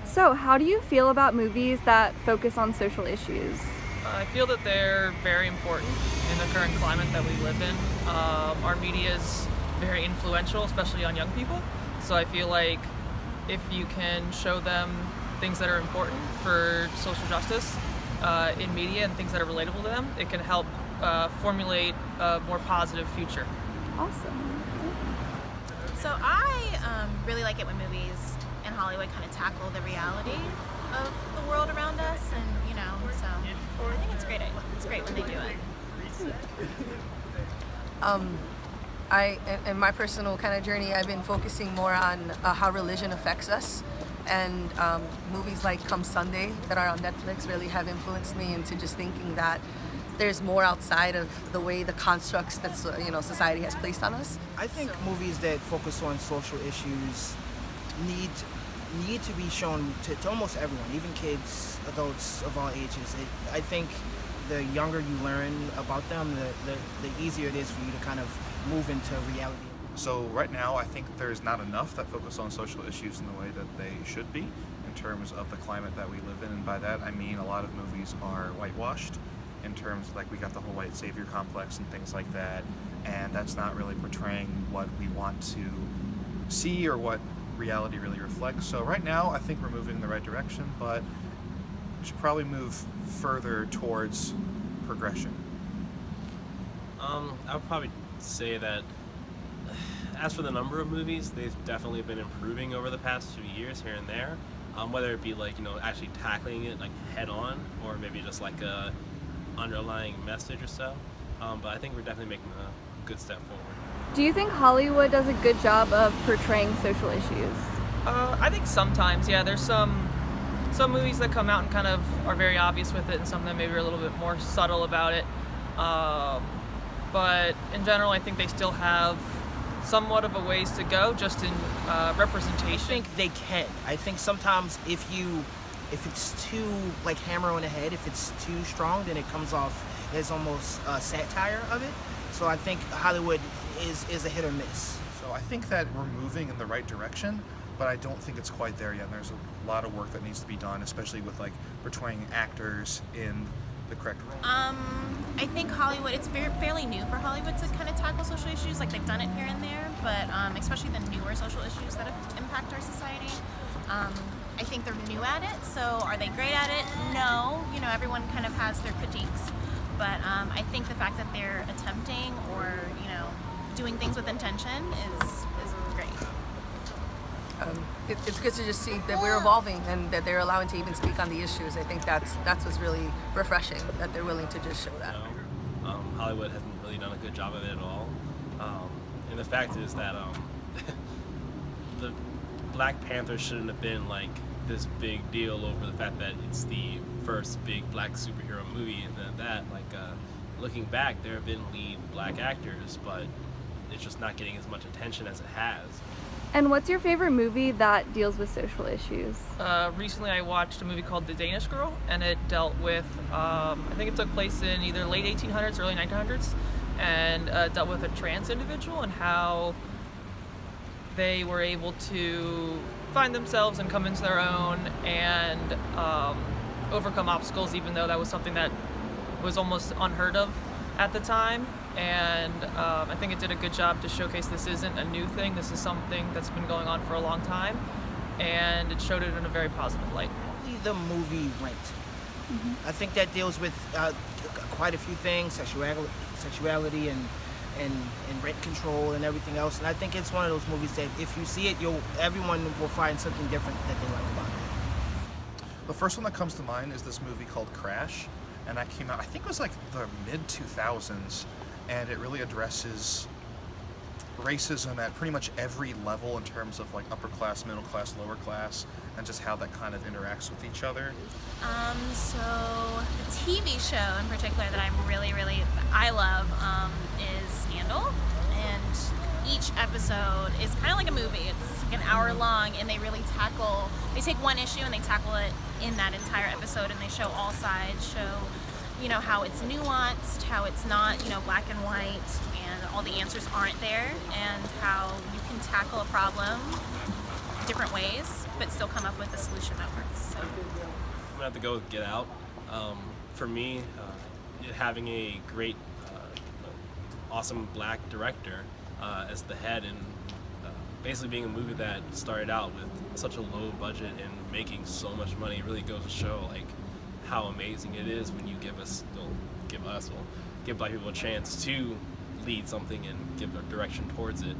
So, how do you feel about movies that focus on social issues? I feel that they're very important in the current climate that we live in. Our media is very influential, especially on young people. So I feel like if you can show them things that are important for social justice in media and things that are relatable to them, it can help formulate a more positive future. Awesome. So I really like it when movies in Hollywood kind of tackle the reality of the world around us, and so I think it's great. It's great when they do it. In my personal kind of journey, I've been focusing more on how religion affects us, and movies like Come Sunday that are on Netflix really have influenced me into just thinking that there's more outside of the way the constructs that society has placed on us. I think movies that focus on social issues need to be shown to almost everyone, even kids, adults of all ages. I think the younger you learn about them, the easier it is for you to kind of move into reality. So right now, I think there's not enough that focus on social issues in the way that they should be in terms of the climate that we live in. And by that, I mean a lot of movies are whitewashed in terms of, like, we got the whole white savior complex and things like that. And that's not really portraying what we want to see or what reality really reflects. So right now, I think we're moving in the right direction, but we should probably move further towards progression. I would probably say that as for the number of movies, they've definitely been improving over the past few years here and there. Whether it be actually tackling it like head on, or maybe just like a underlying message or so. But I think we're definitely making a good step forward. Do you think Hollywood does a good job of portraying social issues? I think sometimes, yeah. There's some movies that come out and kind of are very obvious with it, and some that maybe are a little bit more subtle about it. But in general, I think they still have somewhat of a ways to go, just in representation. I think they can. I think sometimes if it's too like hammer on the head, if it's too strong, then it comes off as almost satire of it. So I think Hollywood is a hit or miss. So I think that we're moving in the right direction, but I don't think it's quite there yet. And there's a lot of work that needs to be done, especially with like portraying actors in the correct role. I think Hollywood, it's fairly new for Hollywood to kind of tackle social issues. Like, they've done it here and there, but especially the newer social issues that impact our society. I think they're new at it. So are they great at it? No. Everyone kind of has their critiques. But I think the fact that they're attempting or, doing things with intention is great. It's good to just see that we're evolving and that they're allowing to even speak on the issues. I think that's what's really refreshing, that they're willing to just show that. Hollywood hasn't really done a good job of it at all. And the fact is that the Black Panther shouldn't have been like this big deal over the fact that it's the first big black superhero movie, and then looking back, there have been lead black actors, but it's just not getting as much attention as it has. And what's your favorite movie that deals with social issues? Recently, I watched a movie called The Danish Girl, and it dealt with, I think it took place in either late 1800s, early 1900s, and dealt with a trans individual and how they were able to find themselves and come into their own and overcome obstacles, even though that was something that was almost unheard of at the time. And I think it did a good job to showcase this isn't a new thing. This is something that's been going on for a long time, and it showed it in a very positive light. The movie Rent. I think that deals with quite a few things, sexuality and rent control and everything else. And I think it's one of those movies that if you see it, everyone will find something different that they like about it. The first one that comes to mind is this movie called Crash, and that came out, I think it was like the mid-2000s, and it really addresses racism at pretty much every level in terms of like upper class, middle class, lower class, and just how that kind of interacts with each other. So the TV show in particular that I love is Scandal, and each episode is kind of like a movie. It's like an hour long, and they take one issue and they tackle it in that entire episode, and they show all sides, how it's nuanced, how it's not, black and white, and all the answers aren't there, and how you can tackle a problem different ways. but still come up with a solution that works. So. I'm gonna have to go with Get Out. For me, having a great, awesome black director as the head, and basically being a movie that started out with such a low budget and making so much money really goes to show like how amazing it is when you give black people a chance to lead something and give a direction towards it.